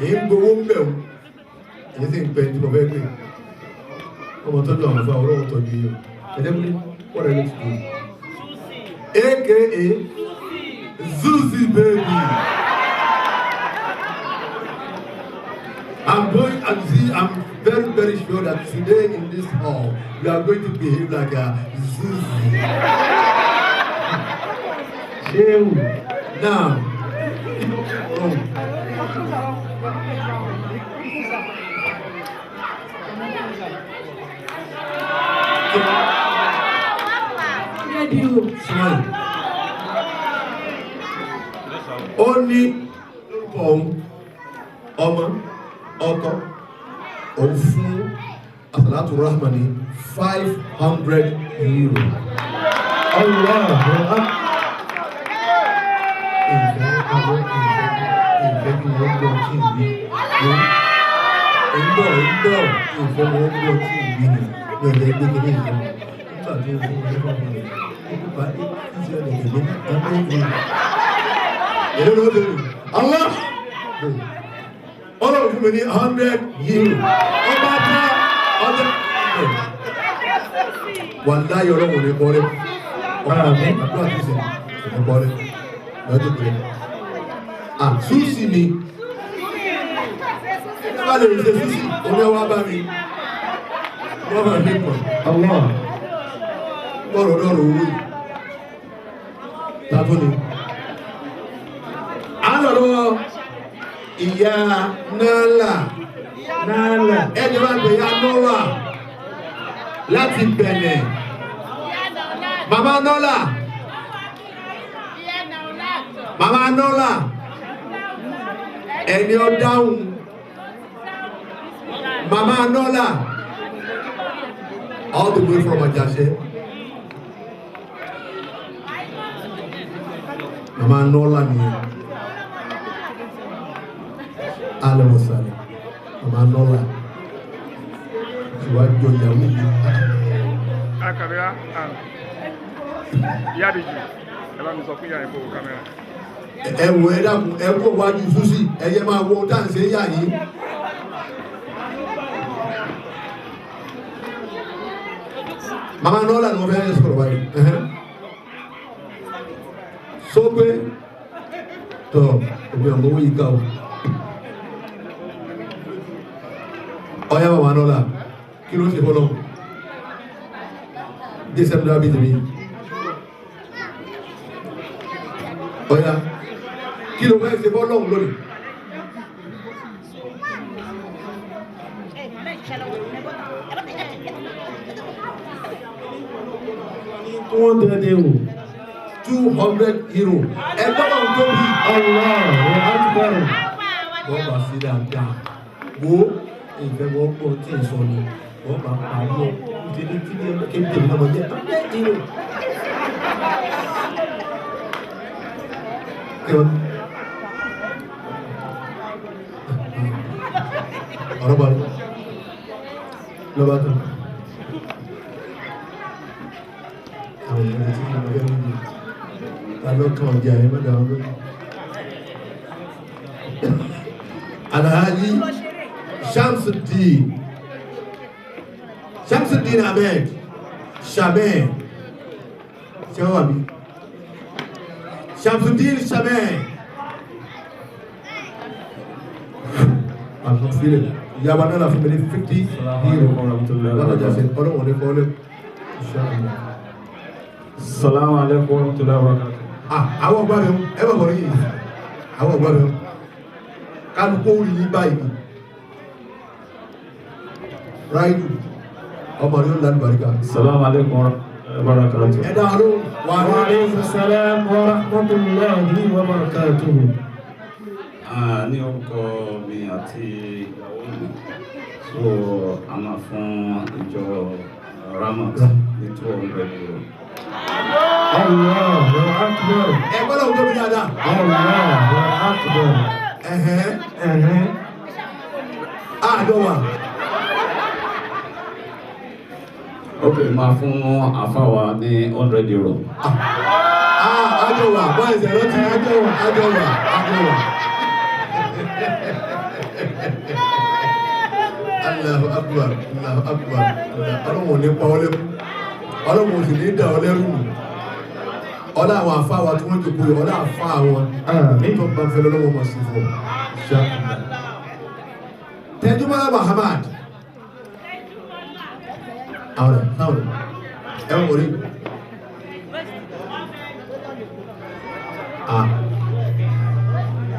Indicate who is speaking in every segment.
Speaker 1: èyí ń gbowó ń bẹ̀ wọ́n èyí sì ń pẹ́ tí mo fẹ́ pè ọmọ tọ́jú àwọn afọ ọlọ́wọ́ tọ́jú yìí ẹ̀dẹ́gbẹ́ what are you to do aka Zuzi baby. I'm very, very sure that today in this hall, you are going to behave like a Zuzi. Now, smile. Only Omo Oko Ofu Asalatu Rahmani 500 euro. Allah. Allah. All of you need 100 euro. One day you're going to call it. Ah, Susi ni. Kale ni Susi. Omi wa ba mi. Wa ba mi ko. Allah. Doro wu. Tato ni. Aloro ìyá Nala. Ẹni wá gbé ya Nora láti Benin. Mama Nola. Mama Nola. Ẹni ó dáhùn. Mama Nola. All the way from Ajase. Mama Nola ni. Alamusale. Mama Nola. Ṣùgbọ́n ìjọ ìyàwó yìí.
Speaker 2: Akàrẹ́ ìyá àdìjì, ẹ bá mi sọ fún ìyá ẹ̀kọ́ kámẹ́rà.
Speaker 1: Ẹ̀wọ̀ ẹ̀dàkùn ẹ̀kọ́ wájú Susi, ẹ̀yẹ máa wo dáǹsẹ̀ yà yìí. Mama Nola ni wọ́n fẹ́ sọ̀rọ̀ báyìí. Sọ pé tọ̀ òbí ọ̀gbọ́n yìí ká o. Ọ̀yá Mama Nola, kí ló ń ṣe fọ́lọ́? December bí tèmi. Ọ̀yá, kí ló fẹ́ ṣe fọ́lọ́ lónìí? €200. Ẹgbẹ́ wọn tó bí Allah. Wọ́n bá sí dáadáa. Wo ìfẹ́ wọn pọ̀ tí ì sọ ni. Wọ́n bá parí ọ̀ ìdílé tí ní ọjọ́ kébìtì ní ọmọdé €100. Ọ̀rọ̀ bá lọ́ba tó. Àwọn ènìyàn tí wọ́n fẹ́ níbi alọ́kàn ọjà ẹ̀ mọ́dà wọn lórí. Alhaji Shamsuddin Ahmed Shameh Shawabi Shamsuddin Shameh. Alhamdulillah. Ìyàwó náà fún mi ní 50 euro. Lọ́dọ̀jà ṣe ọlọ́wọ̀n ní fọ́lẹ́.
Speaker 3: Assalamu alaikum warahmatullahi wabarakatuh.
Speaker 1: Àwọn ọgbà rẹ̀ ẹ bọ̀ bọ̀rọ̀ yìí. Àwọn ọgbà rẹ̀ kálukó rí ní báyìí. Ráìdù ọmọ rẹ̀ ó lánàá bàríkà.
Speaker 3: Assalamu alaikum warahmatullahi wabarakatuh.
Speaker 1: Ẹ̀dá àrùn wà
Speaker 3: Wa alaikum assalam warahmatullahi wabarakatuh. Ní orúkọ mi àti ìyàwó mi, so a máa fún ìjọ RAHMAT ní €200. Allahu Akbar.
Speaker 1: Ẹgbẹ́ náà tó bí dáadáa.
Speaker 3: Allahu Akbar.
Speaker 1: Àdọ́wà.
Speaker 3: Ok, máa fún àfáwà ní €100.
Speaker 1: Àdọ́wà, bọ́ ẹ̀sẹ̀ rántí àdọ́wà. Allahu akbar, Allahu akbar. Ọlọ́run ní pa ọlẹ́rú, ọlọ́run sì ní dà ọlẹ́rú nù. Ọlá àwọn àfa wa tí wọ́n ti kú yọ, ọlá àfa àwọn nítorí bá fẹ́ lọ́wọ́ mọ̀ sí fún ọ. Tẹ́júmọ́lá Muhammad. Àwọn ẹ̀wọ̀n orí.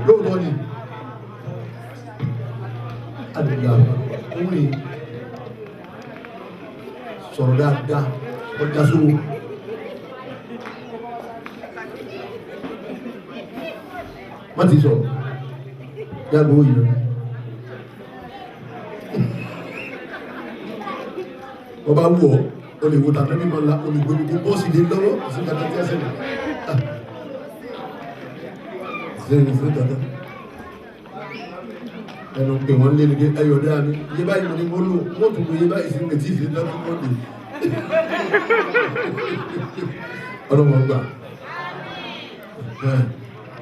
Speaker 1: Lóòótọ́ ni àdìgbà orin sọ̀rọ̀ dáadáa ọjà sówó. Má ti sọ̀rọ̀ yàgbó yìí lọ. Ọba wù ọ́ o lè wo tàbí mímọ́ ńlá o lè gbé gbogbo bọ́ọ̀sì lé lọ́wọ́ sí kàtà tí a sẹ́lẹ̀. Sẹ́yìn fún tàtà. Ẹnu pè wọ́n lé nígbé ẹyọ̀ dáa ní iye báyìí mo ní mo lò wọ́n tún lo iye báyìí sí etí ìfẹ́ lọ́dún mọ́ndé. Ọlọ́mọ gbà.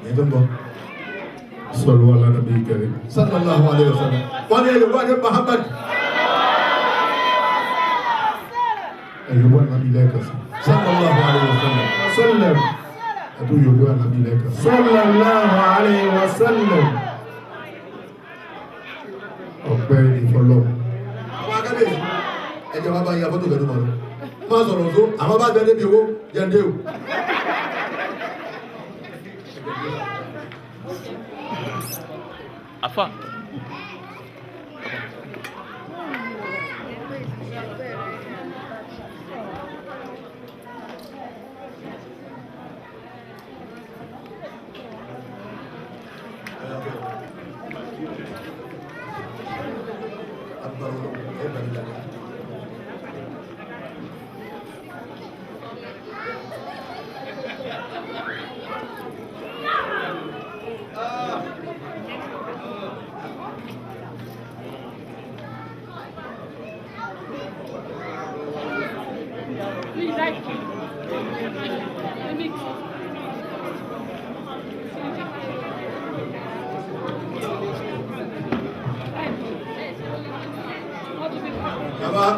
Speaker 1: Ẹ̀yẹ́ tó ń bọ̀.
Speaker 3: Sallu ala nabi karim.
Speaker 1: Sallallahu alayhi wa sallam. Wọ́n ní ẹ̀yọ̀ wá ní Muhammad.
Speaker 3: Ẹ̀yọ̀ wá nàbí lẹ́ẹ̀kan sí.
Speaker 1: Sallallahu alayhi wa sallam.
Speaker 3: Sallam. Ẹ̀tọ́ yóò wá nàbí lẹ́ẹ̀kan sí. Sallallahu alayhi wa sallam. Ọpẹ́ ìfọlọ́.
Speaker 1: Àwọn akábíyèsí ẹjẹ wa bá yí abọ́tò gẹ̀dú mọ́ lọ. Máa sọ̀rọ̀ tó àwọn bá bẹ́ẹ̀ débi owó jẹ́ndé o.
Speaker 2: Afa.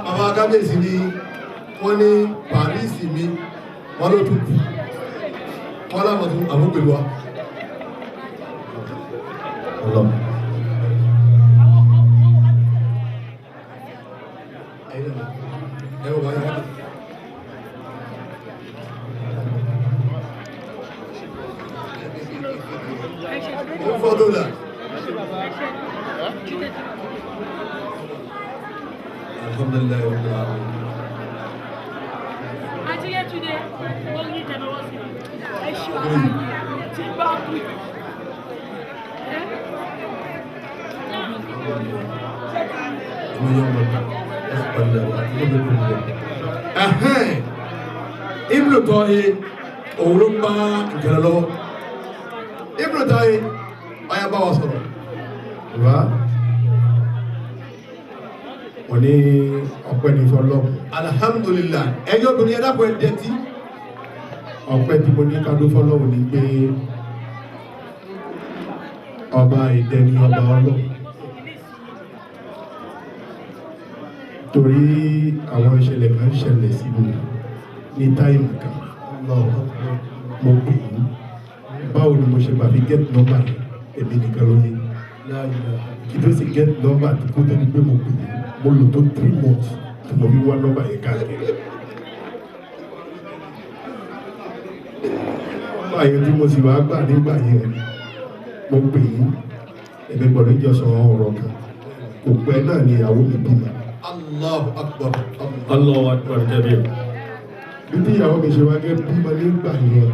Speaker 1: Àwọn akábíyèsí ni wọ́n ní Paris mi wọ́n ló tún wọ́n láwọn tún àwọn pẹ̀lú wa. Alhamdulillah rabbil alamin. Ibnu Tahi òun ló ń bá ìjẹ̀lẹ̀ lọ́wọ́. Ibnu Tahi ọ̀yà bá wa sọ̀rọ̀.
Speaker 3: Wá. Wọ́n ní ọpẹ́ ní fọlọ́.
Speaker 1: Alhamdulillah. Ẹjọ́ obìnrin ẹ̀dá pọ̀ ẹ̀dẹ̀ tí.
Speaker 3: Ọpẹ́ tí mo ní kádó fọlọ́ ní pé ọba ìdẹni ọba ọlọ́. Torí àwọn ìṣẹ̀lẹ̀ kan ṣẹlẹ̀ sí mi ní táìmù kan. Mo pè é. Báwo ni mo ṣe bá fi get number èmi nìkan ló ní. Kí ló sì get number tí kò tẹ́lẹ̀ pé mo pè é. Mo lò tó 3 months tí mo fi wá nọ́mbà yẹn káàkiri. Báyọ̀ tí mo sì wá gbà nígbà yẹn, mo pè é, èmi gbọ́dọ̀ jọ sọ ọ̀rọ̀ kan. Kò pẹ́ náà ni ìyàwó mi bímọ.
Speaker 1: Allahu akbar.
Speaker 3: Allahu akbar kabir. Bí tí ìyàwó mi ṣe wá gẹ́ bímọ nígbà yẹn,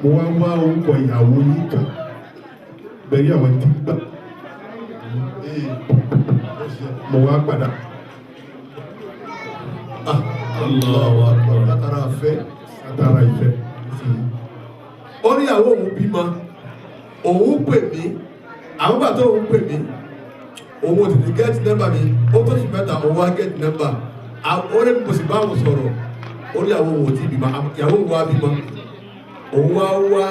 Speaker 3: mo wá wá orúkọ ìyàwó yìí kan. Bẹ̀rẹ̀ àwọn tí gbà. Mo wá padà.
Speaker 1: Allahu akbar. Látara àfẹ́.
Speaker 3: Látara ìfẹ́.
Speaker 1: Ó ní ìyàwó òun bímọ, òun pè mí, àwọn gbà tó òun pè mí, òun ò tètè get number mi, ó tó sì mẹ́ta òun wá get number. Ó lè mo sì bá òun sọ̀rọ̀, ó ní ìyàwó òun ò tí bímọ, ìyàwó òun wá bímọ. Òun wá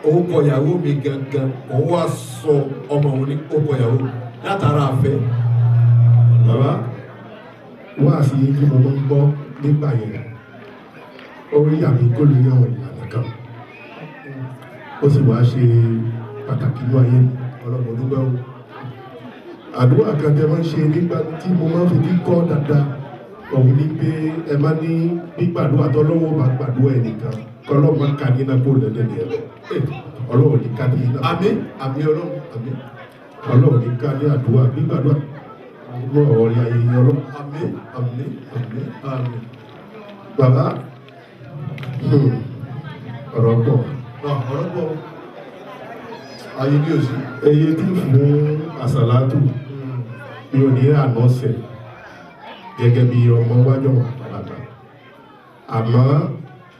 Speaker 1: òun kọ ìyàwó mi gangan, òun wá sọ ọmọ òun ní ó kọ ìyàwó látara àfẹ́.
Speaker 3: bàbá wá sí kí mo máa ń gbọ́ nígbà yẹn orí àmì kó lè yàn ìlànà kan ó sì wá ṣe pàtàkì ní ayé ọlọ́mọ dúpẹ́ o àdúrà kan tẹ máa ń ṣe nígbà tí mo máa ń fi kí kọ́ dáadáa òun ní pé ẹ máa ní gbígbàdúrà tọ́lọ́wọ́ bá gbàdúrà ẹnìkan kọ́lọ́ máa ka ní iná kó lẹ́lẹ́ni ẹ̀ ọlọ́wọ́ ní ká ní iná àmín àmín ọlọ́wọ́ ní ká ní àdúrà gbígbàdúrà lọ́wọ́ ọ̀rẹ́ ayé ọlọ́wọ́ àmín àmín àmín àmín bàbá ọ̀rọ̀ pọ̀ ayé bí òsì eye tí fún àsàlátù ní òní ànọ́sẹ̀ gẹ́gẹ́ bí ọmọ wájọ́ wà pàdàkà àmọ́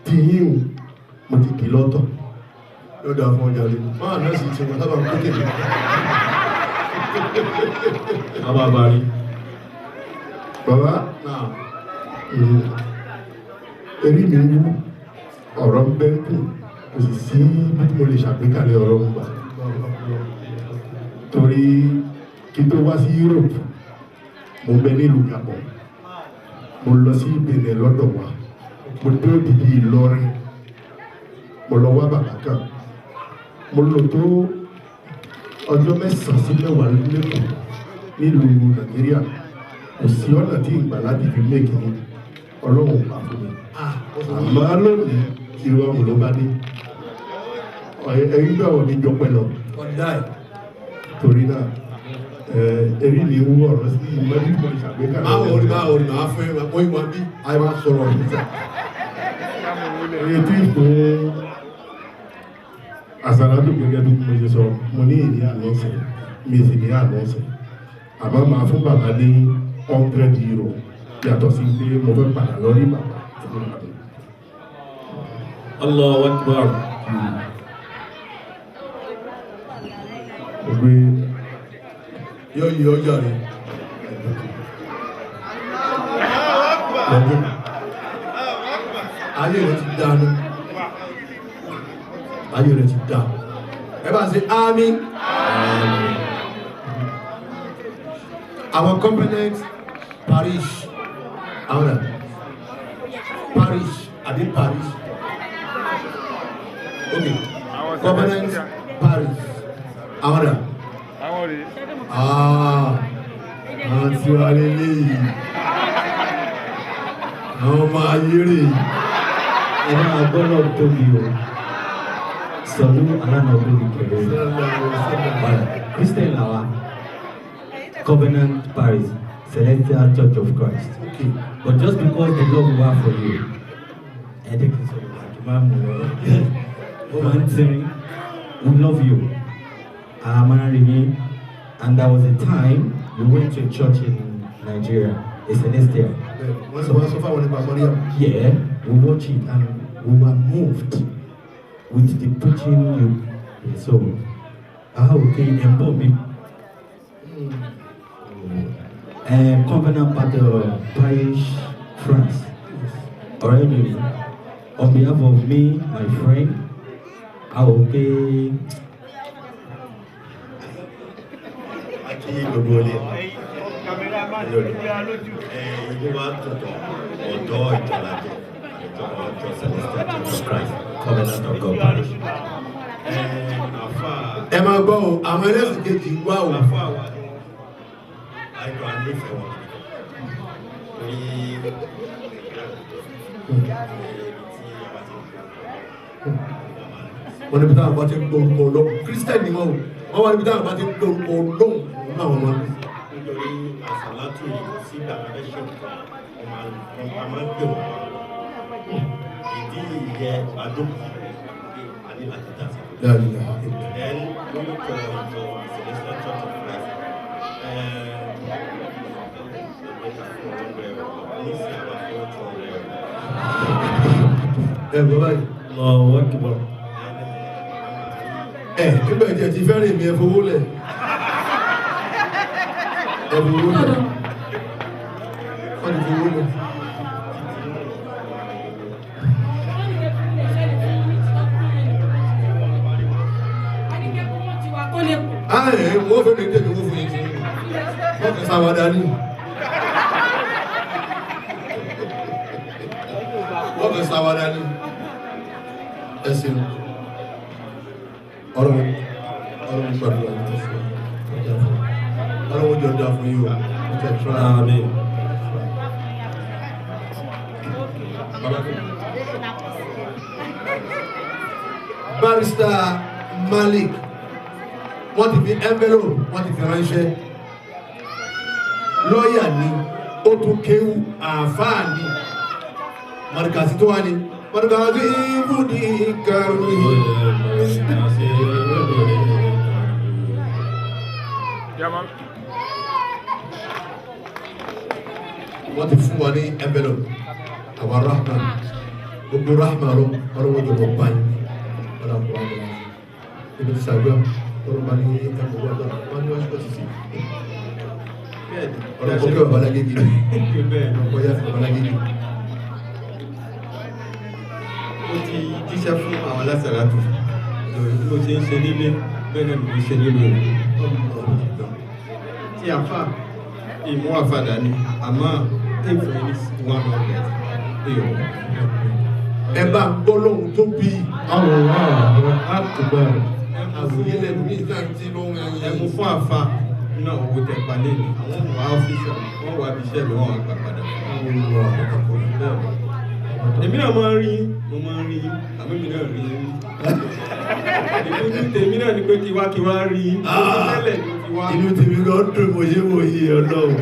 Speaker 3: tí yíò mo ti kì lọ́tọ̀ lọ́dọ̀ àwọn ọjà lè máa náà sì ti wọ́n tábà ń kókè lè bàbá bá rí bàbá náà erí mi wú ọ̀rọ̀ bẹ́ẹ̀kù kò sì sí bí mo lè ṣàgbékalẹ̀ ọ̀rọ̀ ń gbà torí kí tó wá sí Europe mo gbé nílùú Gabon mo lọ sí Benin lọ́dọ̀ wa mo dé òdìdí Ìlọrin mo lọ wá bàbá kan mo lò tó ọjọ́ 9 sí 10 lẹ́kọ̀ọ́ nílùú Nàìjíríà kò sí ọ̀nà tí ìgbà láti fi méèkì ní Ọlọ́run pa fún mi àmọ́ lónìí ìrù ọmọ ló bá dé ẹ̀yìn gbà wọ́n ní jọpẹ́ lọ torí náà èrí ni wú ọ̀rọ̀ sí ìmọ̀lẹ́ ìmọ̀ ìṣàgbékalẹ̀
Speaker 1: máa orí máa fẹ́ máa kọ́ ìwọ̀n bí a máa sọ̀rọ̀ nígbà
Speaker 3: ètí fún àsàlátù gẹ́gẹ́ bí mo ṣe sọ mo ní ìní àlọ́sẹ̀ mi sì ní àlọ́sẹ̀ àmọ́ máa fún bàbá ní €100 yàtọ̀ sí pé mo fẹ́ padà lọ rí bàbá
Speaker 1: Allahu Akbar
Speaker 3: gbogbo
Speaker 1: yóò yí ọjọ́ rẹ̀ ayé rẹ̀ ti dáná ayé rẹ̀ ti dá ẹ bá ṣe àmín our component parish àwọn parish àbí parish okay component parish àwọn àti wà lélẹ̀ yìí àwọn ọmọ ayéré
Speaker 4: ẹ̀rọ agbọ́nà tóbi o sọ̀lú alánàbí kẹrẹ Christian lawa Covenant Paris Celestial Church of Christ
Speaker 1: okay
Speaker 4: but just because the love we have for you ẹ̀ẹ́dẹ́gbẹ̀sọ̀ sọ̀rọ̀ àjùmọ̀ àmúlò ó máa ń tẹ́rín we love you and there was a time we went to a church in Nigeria, a Celestial. Yeah, we watched it and we were moved with the preaching you. So, okay, and Bobby. Covenant Parish, France. Already, on behalf of me, my friend, okay.
Speaker 3: Gbogbo ilé ìlú wa tọ̀tọ̀ ọ̀dọ́ ìjọlájẹ́ ọjọ́ Celestial Church of Christ Covenant of God Parish.
Speaker 1: ẹ máa gbọ́ o àwọn ẹlẹ́sìn kejì wá o
Speaker 3: àfọ́ àwa àìkọ́ ànífẹ́ wọn torí
Speaker 1: wọ́n níbi táwọn bá ti ń gbórúkọ lọ́wọ́ kírísítẹ́nì wọn o wọ́n wá níbi táwọn bá ti ń gbórúkọ lọ́wọ́ láwọn ọmọ
Speaker 3: nítorí àsàlátù yìí sí gbàgbẹ́sẹ̀ a máa ń pè wọ́n ìdí ìyẹ àdókò àní láti dá sí. Then lórúkọ ìjọ Celestial Church of Christ
Speaker 1: bàbá yìí
Speaker 4: Allahu Akbar.
Speaker 1: nígbà tí ẹ ti fẹ́ rìn mí ẹ fowó lẹ̀ ẹ fowó lẹ̀ wọ́n ti fowó lẹ̀. wọ́n fẹ́ mi tẹ̀lé owó fún yín wọ́n kẹ́ sáwádà ní fẹ́ sáwádà ní ẹ̀sìn ọ̀rọ̀ gbàdúrà ní ẹ̀sìn ọlọ́run jọ dá fún yíò ọjọ́ ìṣọ́ra àmì Barrister Malik wọ́n ti fi envelope wọ́n ti fi ránṣẹ́ lọ́ọ̀yà ni ó tún kéwú àáfàá ni mọ̀rìkàsí tó wá ní mọ̀rìkàsí ibùdí kẹrù wọ́n ti fún wa ní envelope àwọn rahman gbogbo rahman ọlọ́wọ́ jọ̀bọ̀ báyìí ọlọ́wọ́ àwọn ibi tí sàgbà ọlọ́wọ́ ní ẹ̀kọ́ wọ́dọ̀ wọ́n ní wọ́n ṣọ́ọ̀tì sí ọlọ́wọ́ kí ọ̀bá lágégi ọkọ̀ yá fún ọ̀bá lágégi.
Speaker 4: Mo ti jíṣẹ́ fún àwọn alásàlátù lórí bí mo ṣe ń ṣe nílé bẹ́ẹ̀ náà mo ṣe nílé tí àfà ìmú àfàdà ni àmọ́ èèfọ̀ ní 100 èèyàn.
Speaker 1: Ẹ bá gbọ́ lóhun tó bí
Speaker 3: àwọn àtùgbà
Speaker 1: àwòyé lẹ́nu ní ìgbà tí ló ń yan
Speaker 4: ẹmu fún àfà náà owó tẹ palẹ̀ ní àwọn wà ọ́fíìsì wọ́n wà bí iṣẹ́ mi wọ́n wà gbà padà èmi náà máa ń rí àmì mi náà rí ìlú tèmi náà ni pé kí wá rí tẹ́lẹ̀ ní kí wá
Speaker 1: inú tèmi gan dùn wòye ọlọ́run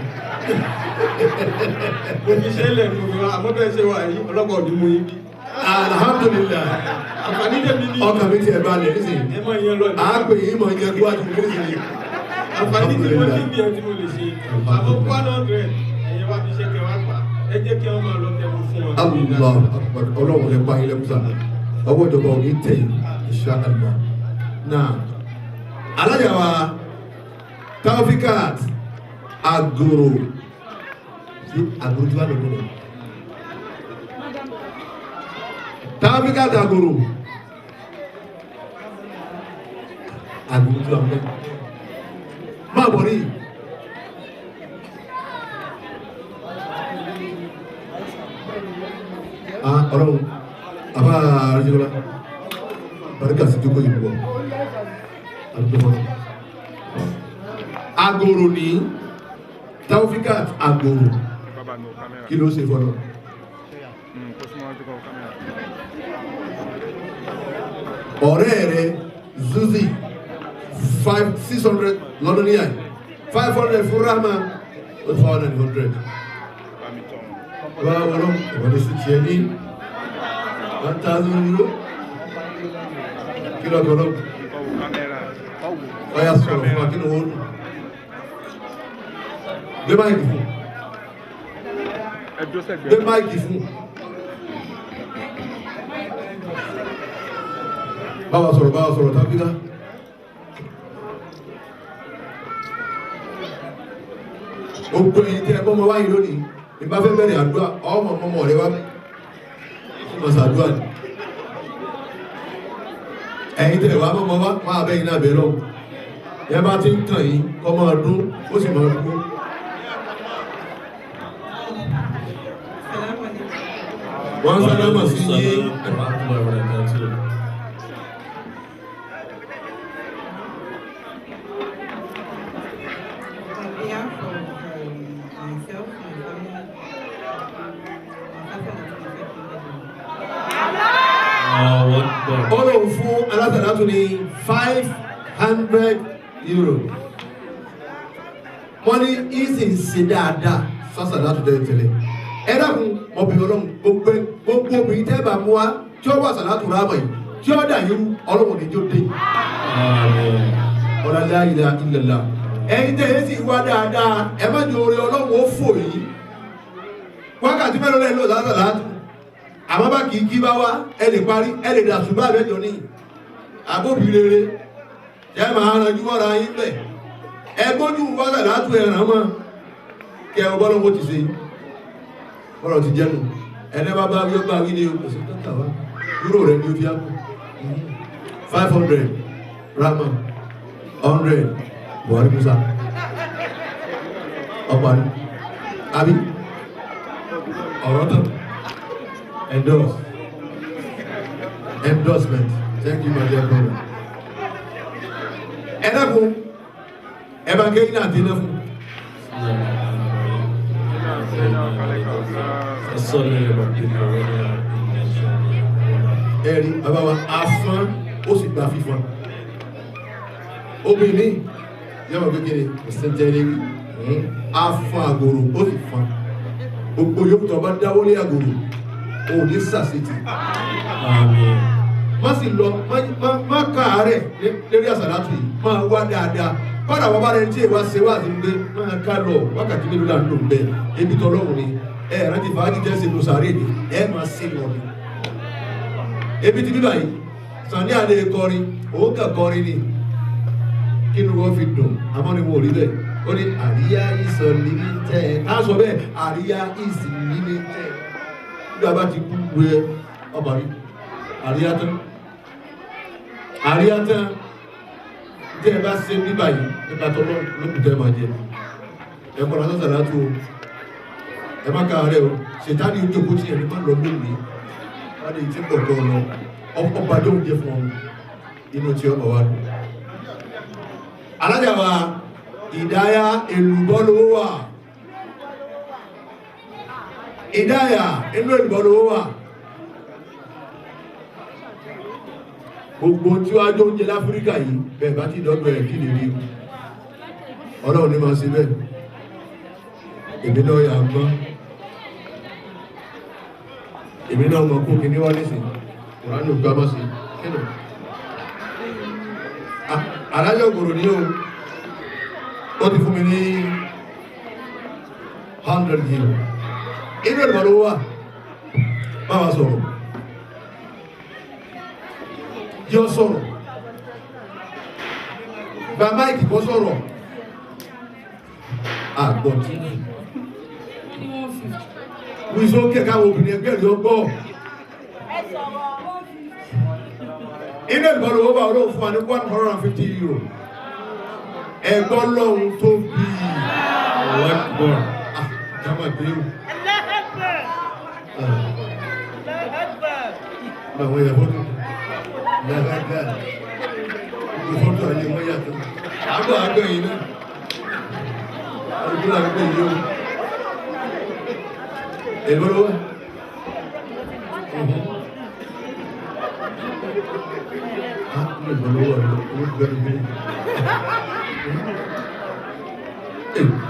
Speaker 4: mo fi ṣẹlẹ̀ mo fi wá àmọ́ bẹ́ẹ̀ ṣe wà yìí ọlọ́pàá òní mú yín bí.
Speaker 1: Alhamdulillah
Speaker 4: àǹfààní tèmi ní
Speaker 1: ọkàn mi ti ẹ̀ balẹ̀ nísìnyí
Speaker 4: ẹ mọ ìyẹn lọ ní
Speaker 1: àápè yìí mọ̀ ìyẹn kó wá ti mú nísìnyí.
Speaker 4: àǹfààní tí mo ní bí ẹ tí mo lè ṣe àmọ́ 100 ẹ̀yẹ wá fi ṣẹ́kẹ̀ wá pa ẹ jẹ́ kí wọ́n máa lọ tẹ̀wọ́ fún wọn.
Speaker 1: Allah ọlọ́run lè pa ilé musa ọwọ́ ìjọba òní tẹ̀ insha Allah. Náà alájà wa Taufikat Agoro sí Agoro tí wà lọ́dún náà Taufikat Agoro tí wà lọ́dún máa bọ̀ rí ọlọ́run àbá àríjọba barika sí jókòó yìí wọ àdúgbò Agoro ní Taufikat Agoro kí ló ṣe fọlọ. ọ̀rẹ́ rẹ̀ Zuzi 600 lọ́dún ní àyè 500 fún Rahma 400. Báwo lọ ìwọ̀n sí ti ẹni 1,000 euro kí lọ́gbọ̀lọ́ ọya sọ̀rọ̀ fún akínú wọn gbé máìkì fún báwa sọ̀rọ̀ tàbíká ó gbé ẹni tí ẹgbọ́n mọ́ wáyé lónìí ìbá fẹ́ bẹ̀rẹ̀ àdúrà ọmọ rẹ̀ wá mọ̀sàdúrà ní ẹ̀yìn tẹ̀lẹ̀ wá mọ́ wá máa bẹ́yìn náà bẹ̀rẹ̀ lọ́wọ́ ẹ bá ti ń tàn yìí kọ́ máa dún ó sì máa dúró. wọ́n sálámà sí yé Ọlọ́run fún alásàlátù ní 500 euro. Wọ́n ní ìsì ń ṣe dáadáa sásàlátù tẹ́lẹ̀. Ẹ dákun ọbìnrin ọlọ́run gbogbo obìnrin tẹ́ bá mú wa tí ó wà sàlátù rámọ̀ yìí tí ó dà yín ọlọ́run ní jó dé. Ọ̀làlá ilaha illallah. Ẹ̀yin tẹ́ yẹn sì wá dáadáa ẹ má jẹ́ oore ọlọ́run ó fò yìí. Wákàtí mẹ́rin lẹ́yìn ló sàlátù. Àmọ́ bá kìí kí bá wá ẹ lè parí ẹ lè dàṣùgbà mẹ́jọ ní àbóbi rere ẹ máa ranjú mọ́ra yín bẹ̀ ẹ gbójú wọ́sẹ̀ látú ẹ̀ràn mọ́ kẹ ọ bọ́lọ́ wó ti ṣe bọ́lọ̀ ti jẹ́nu ẹni bá wí ọgbà wí ní oṣù tọ́ta wá dúró rẹ̀ ní ó fi ápù 500 Rahma 100 Buhari Musa ọparí àbí ọ̀rọ̀ tán endorse Endorsement. Thank you, my dear brother. Ẹ̀dàkùn, ẹ bá kẹ́yìn náà dín náà fún. Ẹ̀rí bàbá wa afán ó sì gba fífọn. Obìnrin yẹ́n wọ́n kékeré ṣẹ́ntẹ́rẹ́ afán àgòrò ó sì fan. Gbogbo yóò tó bá dáwọ́lé àgòrò ò ní sàṣetì. Má sì lọ, má káàárẹ̀ lérí àsàlátù yìí, máa wá dáadáa. Kọ́dà wọ́n bá rẹ̀ tí èèwà ṣe wá àti gbé máa ká lọ wákàtí mélòó là ń lò ń bẹ ebi tọ́lọ́run ni rántí fàájì jẹ́ ṣe lọ sàárè ni máa ṣe lọ ni. Ebi ti bíbà yìí Sàní Adé kọrin òun kà kọrin ni kí ni wọ́n fi dùn àmọ́ ni wọ́n ò rí bẹ́ẹ̀ ó ní àríyá ìsọ̀ limited á sọ bẹ́ẹ̀ àríyá ìsì limited bí a bá ti kú wé ọba rí àríyá tán tẹ́ ẹ bá ṣe bíbà yìí nípa tó lókùtẹ́ máa jẹ ẹ kọ́ra tó sàrà tó ẹ má káàárẹ̀ o ṣètánì ìjókòó tí ẹni má lọ lónìí wọ́n lè ti pọ̀ gan lọ ọba tó ń jẹ fún ọ inú tí ọba wa dùn. Alájà wa Ìdáyà èlùbọ́ lówó wà Ìdáyà inú èlùbọ́ lówó wà. Gbogbo tí wàá jó oúnjẹ láfíríkà yìí bẹ́ẹ̀ bá ti dọ́gbẹ̀ ẹ̀ kí lè rí Ọlọ́run ní máa ṣe bẹ́ẹ̀ èmi náà yà gbọ́n èmi náà mọ̀ kó kíní wá nísìn ìrànlò gbá mọ́ sí kínú alájọ́ ògòrò ní ó ti fún mi ní 100 euro inú ìrìnbọn ló wà bá wa sọ̀rọ̀ yọ sọ̀rọ̀ gba máìkì kọ́ sọ̀rọ̀ àgbọ̀ tí wíṣọ́ kẹ́kẹ́ àwọn obìnrin ẹgbẹ́ rí ọgbọ́ inú ìgbọ́lówó bá olóò fún wa ní 150 euro ẹgbọ́ lọ́hun tó bí wẹ́pọ̀ àjámà gbéhùn àwọn ìyàwó tó lẹ́gbẹ̀ẹ́ ìfọ́tò ayé wọ́n yàtọ̀ àgbà àgbẹ̀ yìí náà àgbà àgbẹ̀ yìí ó ìgbọ́lówó ìgbọ́lówó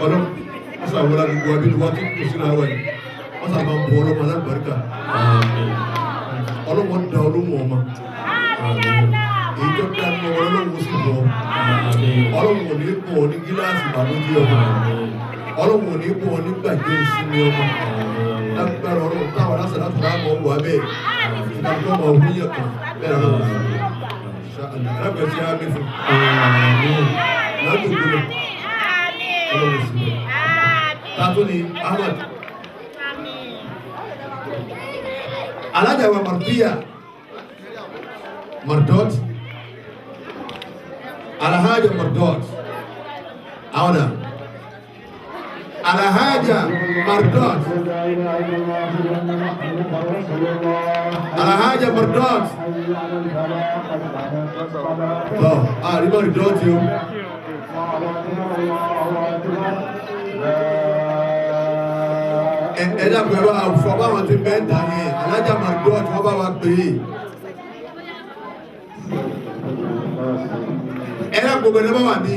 Speaker 1: ọdún wọ́n sàwọ́lá gbogbo abínú wá tí kò sínú àwọ̀ yìí wọ́n sàbá ń bọ̀ ọlọ́mọ alábàríkà ọlọ́mọ dá olóhùn ọmọ èyí tó dá nínú ọlọ́wọ́ sí bọ̀ ọlọ́wọ́ ní bọ̀ ní gíláàsì ìbànújẹ́ ọmọ ọlọ́wọ́ ní bọ̀ ní gbàgbé ìsinmi ọmọ lágbára ọlọ́wọ́ táwọn aláṣàlátù láàmú wà bẹ́ẹ̀ ìdájọ́ ọmọ òun yẹ kan bẹ́ẹ̀ lọ́wọ́ alábẹ̀ẹ́ tí a mẹ́ fún látòkú lọ ọlọ́wọ́ sí bọ̀ tààtò ní Ahmad Alhaji wa Mardiya Mardot Alhaji Mardot Awada Alhaji Mardot Alhaji Mardot oh ari Mardot yo ẹ̀dá pẹ̀lú àfọwọ́ àwọn tí bẹ́ẹ̀ dà yẹn Alhaji Mardot wọ́n bá wa pè é ẹ̀rẹ́ gbogbo ẹ̀rẹ́ bá wà ní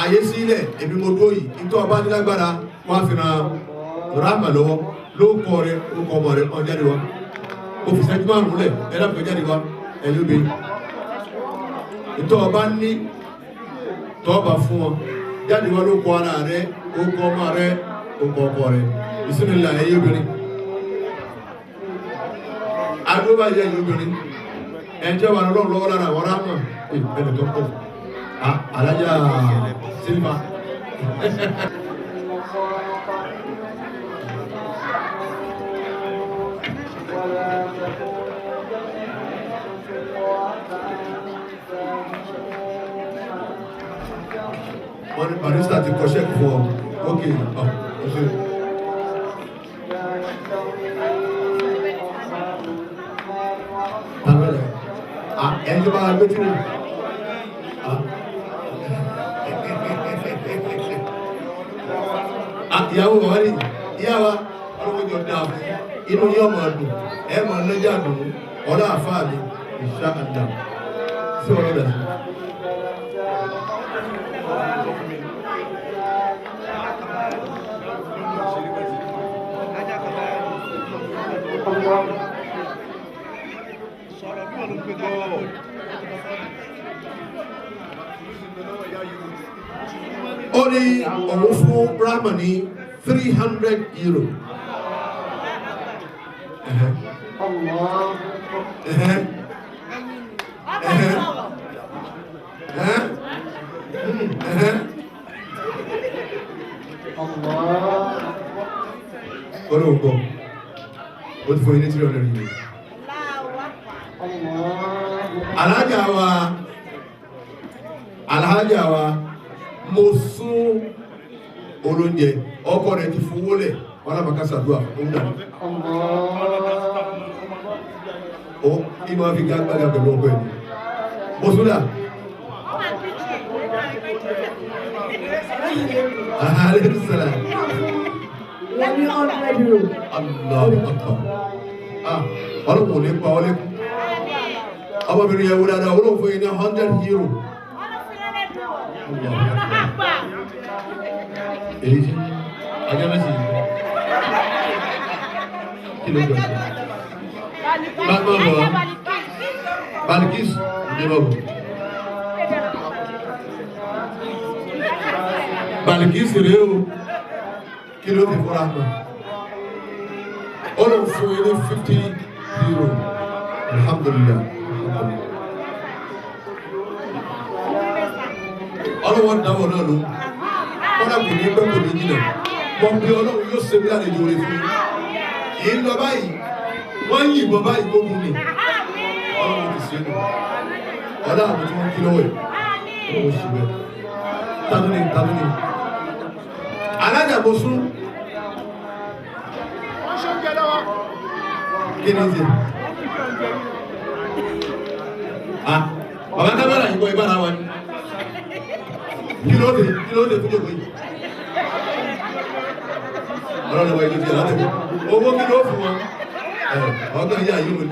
Speaker 1: ààyè sílẹ̀ èmi mo dó yìí nítorí ọba nílágbára wọ́n á fi ran Rahmat lọ́wọ́ ló kọ́ rẹ̀ ó kọ́ ọmọ rẹ̀ ọ̀n jáde wá ó fi ṣẹ́jú márùn-ún lẹ̀ ẹ̀rẹ́ pẹ̀lú jáde wá ẹ̀yọ́ bẹ nítorí ọba ní tọ́ọ̀bà fún wọn jáde wá ló kọ́ ara rẹ̀ ó kọ́ ọmọ rẹ̀ ó kọ́ ọkọ rẹ̀ ìsinmi ẹ̀yọ́ obìnrin adúlọ́bà yẹ ẹ̀yọ́ obìnrin ẹ̀jẹ̀ wà lọ́wọ́ lára àwọn Rahmat ẹni tó kọ́ Alhaji Silva wọ́n ní barista ti kọ́ ṣẹ́kì fún ọ ókè ọ̀ṣẹ́ tàbí ẹni tó bá gbé tí wọn. Ìyàwó wa rí ìyá wa ọlọ́wọ́ jọ dáa fún inú yóò máa dùn ẹ máa lọ́jà dùn ọ̀dọ́ àfáà mi ìṣá àdá sí ọ̀rọ̀ dà sí. Ó ní òun fún Brahma ní 300 euro. Olóògbọ́, ó ti fún yín ní 300 euro. Alhaji wa mo sún olóúnjẹ ọkọ rẹ̀ ti fowó lẹ̀ wọ́n lábàá kásàdúrà òun dà ó ìmọ̀ fi gbágbága pẹ̀lú ọkọ ẹ̀ mo sún dà alẹ́sẹ̀lá ọlọ́pùn ní pa ọlẹ́kùn ọmọbìnrin yẹ̀wò dáadáa olóòfin yìí ní 100 euro. Èyí sí, ajá mẹ́sì kí ló gbẹ̀ sí? Bá bọ̀ wá, Balikis ní bọ̀. Balikis rèé o, kí ló ti fọ́ra mọ́? Ó lọ fún ilé 50 euro, alhamdulillah. Ọlọ́wọ́ dáwọ̀ náà ló kọ́dà kò ní pẹ́ kò ní jìnà mọ̀ pé Ọlọ́run yóò ṣe bí àlejò rẹ̀ fún yìí lọ báyìí wọ́n yìnbọn báyìí gbógun ni Ọlọ́run ti ṣe nù ọ̀dà àwọn tí wọ́n kí lọ́wọ́ ẹ̀ ó sì bẹ́ẹ̀ tánúni alájàbọ̀sún kí ni ṣe bàbá kámẹ́rà yìí kọ́ ibára wa ni kí ló dé fún jòkó yìí ọlọ́run wa ìlú ti àlátẹ̀kọ́ owó kí ló fún wọn ọgbọ́n ìyá yìí wọ́n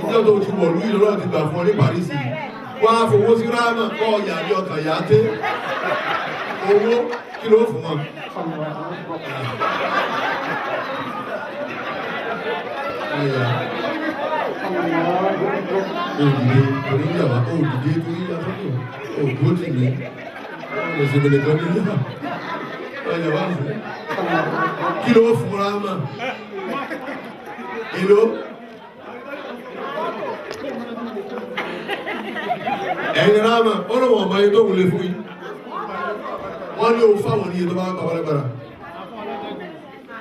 Speaker 1: ìjọ́ tó ti wọ̀lú ìlọ́rọ̀ ti gbà fún ọ ní Paris wọ́n á fowó sí ráàmà kọ́ ọ̀yà ní ọkàn yà á tẹ́ owó kí ló fún wọn òdìdé oníyàwó òdìdé tó yíyá fọ́tò òdìdó tì ní òsìnkèlè kan ní yíyá ọ̀yàwó fún kí ló fún ráàmà èlò ẹ̀yìn ráàmà ó lọ́wọ́ ọmọ ayé tó wùlé fún yí wọ́n ní o fáwọn ní ètò bá kọ̀ wọlé gbára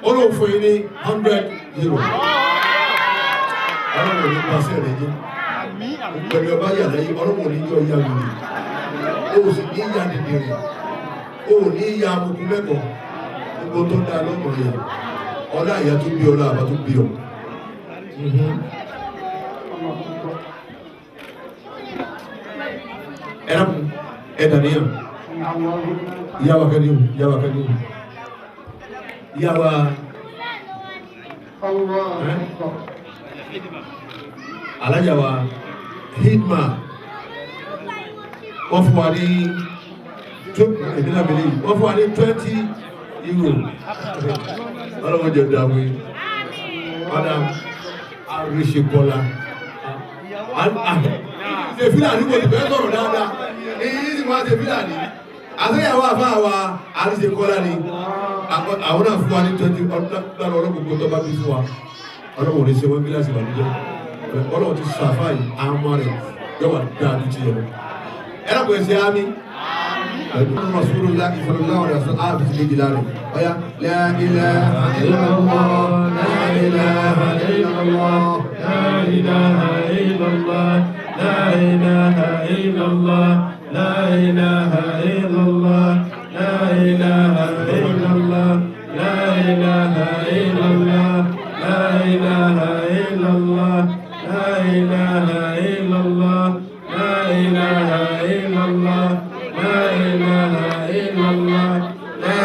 Speaker 1: ó lọ́wọ́ fún yí ní 100 euro ọlọ́wọ́ ní pàṣẹ rẹ̀ jẹ́ pẹ̀lú ọba yà lẹ́yìn ọlọ́wọ́ ní yọ ya wùlé ó sì ní ya dìde rẹ̀ ó ní ya amukú mẹ́kọ̀ọ́ gbogbo tó dá lọ́mọ yà ọlá àyà tó bí ọlá àbá tó bí ọ ẹ̀rọ̀kùn ẹ̀dàníyàn ìyáwà kẹ́lẹ́hùn ìyáwà alájàwà hidma wọ́n fún wa ní ìdínàbìlì wọ́n fún wa ní 20 euro ọlọ́wọ́ jẹ́ dáwé madam Arishekola ṣe fílàní kò ti bẹ́ẹ̀ sọ̀rọ̀ dáadáa èyí sì máa ṣe fílàní àṣeyàwó àfáàwà Arishekola ni àwọn náà fún wa ní 20 ọlọ́rọ̀ ọlọ́gbogbo tó bá bí fún wa ọlọ́wọ́ ní ṣe wọ́n gíláàsì wà níjẹ́ ọlọ́wọ́ ti ṣàfáì àmọ́ rẹ̀ yọ́wà dáadé tí yẹn ẹ̀rọ̀kọ̀ ẹ̀ṣẹ́ àmì ẹ̀dùn Rasulullah sallallahu alaihi wasallam ààbì sí méjìlá rẹ̀ ọya la ilaha illallah la ilaha illallah la ilaha illallah la ilaha illallah la ilaha illallah la ilaha illallah la ilaha illallah la ilaha illallah
Speaker 4: إلا الله لا إله إلا الله لا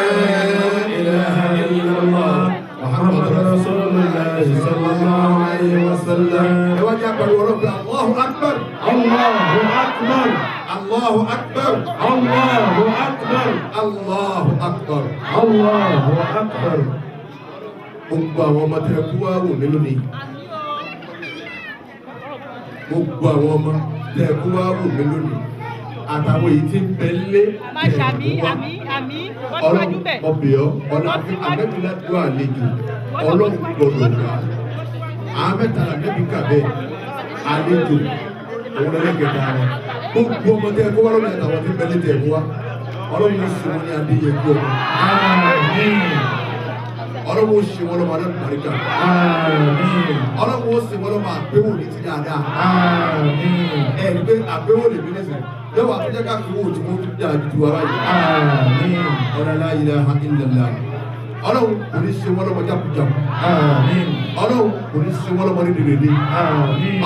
Speaker 4: إله إلا الله محمد رسول الله صلى الله عليه وسلم.
Speaker 3: وجاء بالورب الله أكبر
Speaker 4: الله أكبر
Speaker 3: الله أكبر
Speaker 4: الله أكبر
Speaker 3: الله أكبر.
Speaker 4: الله أكبر.
Speaker 3: Gbogbo àwọn ọmọ tẹ kú wá wò mí lónìí. Gbogbo àwọn ọmọ tẹ kú wá wò mí lónìí. Àtàwọn èyí tí ń bẹ lé tẹ kú wá. Ọlọ́run ọbẹ̀ ọ́ ọ̀nà àbẹ́bílá tó àlejò Ọlọ́run gbọdọ̀ gbà. Àwọn mẹ́ta àbẹ́bí kàbẹ́ àlejò òun lẹ́lẹ́gẹ̀dá wọn. Gbogbo ọmọ tẹ kú wá lónìí àtàwọn tí ń bẹ lé tẹ kú wá. Ọlọ́run ló ṣe wọn ní adéyẹ̀kú ọmọ. Ọlọ́run ó ṣe wọn lọ́mọ adé àríkà. Ọlọ́run ó ṣe wọn lọ́mọ àgbéwò ní ti dáadáa. Ẹni pé àgbéwò lè bí lẹ́sẹ̀. Lọ́wọ́ àtúnjẹ́ ká fi owó tí wọ́n tún dáa ju ara yìí. Ọ̀rọ̀ la ilaha illallah. Ọlọ́run kò ní ṣe wọn lọ́mọ jákujàku. Ọlọ́run kò ní ṣe wọn lọ́mọ dídèdè.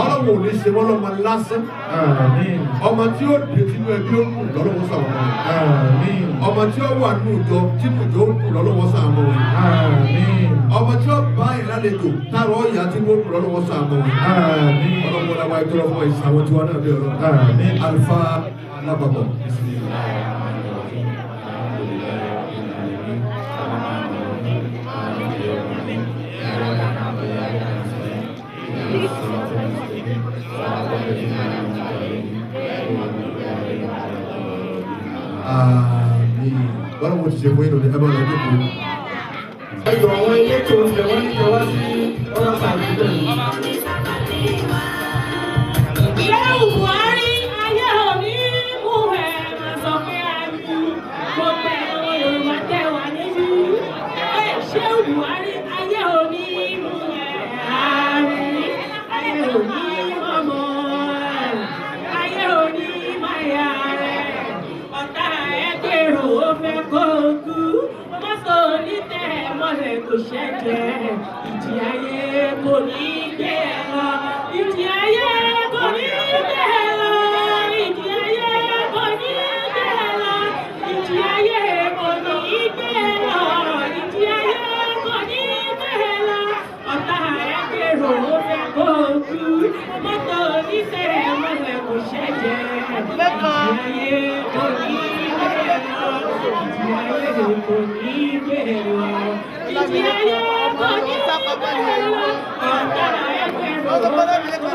Speaker 3: Ọlọ́run kò ní ṣe wọn lọ́mọ lásán. Ọmọ tí ó dé tinú ẹbí ó kù lọ́lọ́wọ́ sàwọn ọmọ rẹ̀. Ọmọ tí ó wà nínú ìjọ tinú ìjọ ó kù lọ́lọ́wọ́ sàwọn ọmọ rẹ̀. Ọmọ tí ó bá yẹn lálejò táwọn ọ̀yà tí wọ́n kù lọ́lọ́wọ́ sàwọn ọmọ rẹ̀. Ọlọ́run wọn làwọn ẹjọ́ lọ́wọ́ ìsàwọn tí wọn náà bẹ̀ ọ̀rọ̀. Alifa alábàbọ̀. Bọ́lá mo ti ṣe fún ìròyìn ẹgbẹ́ ọ̀rọ̀ ìdókòwò.
Speaker 4: Ẹjọ́ àwọn ilé tó ń tẹ̀wọ́n ní tẹ̀wá sí ọ̀rọ̀ sàbílẹ̀ yìí.
Speaker 5: Ṣé Buhari ayé òní mú ẹ̀ máa sọ pé àmì gbogbo ẹ̀rọ Yorùbá tẹ̀ wá níbí? Ṣé Buhari ayé òní mú ẹ̀ àmì ayé òní mọ̀mọ́ ayé òní máyà rẹ̀ ọ̀tá ẹgbẹ̀rún ó fẹ́ kó kú mọ́tò onítẹ̀ mọ́lẹ̀ kò ṣẹ́jẹ̀ ìjì ayé kò ní gbé ẹ lọ ìjì ayé kò ní gbé ẹ lọ ìjì ayé kò ní gbé ẹ lọ ìjì ayé kò ní gbé ẹ lọ ìjì ayé kò ní gbé ẹ lọ ọ̀tá ẹgbẹ̀rún ó fẹ́ kó kú mọ́tò onítẹ̀ mọ́lẹ̀ kò ṣẹ́jẹ̀ ìjì ayé kò ní gbé ẹ lọ ìjì ayé kò ní gbé ẹ lọ ìjì ayé kò ní gbé ẹ lọ ọ̀tá ẹgbẹ̀rún ó fẹ́ kó kú.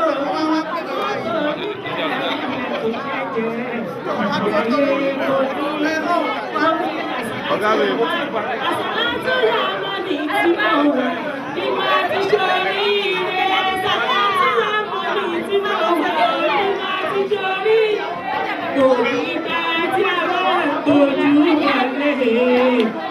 Speaker 2: Ọ̀gá mi.
Speaker 5: Àsàlátù Ráhmàt tí mo wà ní máa ti sọrí ire. Àsàlátù Ráhmàt tí mo wà ní máa ti sọrí ire. Kò dìgbà tí a bá tójú wọlé.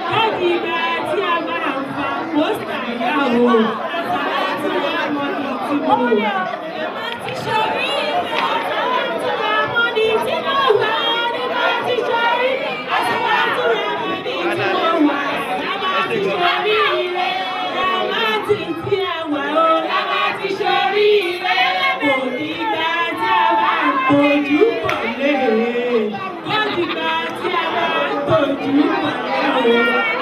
Speaker 5: Kò dìgbà tí a bá fa pósítà yá o. Àsàlátù Ráhmàt tí mo wà ní máa ti sọrí ire. Àsàlátù Ráhmàt tí mo wà ní máa ti sọrí ire. Àsàlátù Ráhmàt tí mo wà ní máa ti sọrí ire. Ráhmàt tí a wà o, Ráhmàt ti sọrí ire. Kò dìgbà tí a bá tójú wọlé. Kò dìgbà tí a bá tójú wọlé o.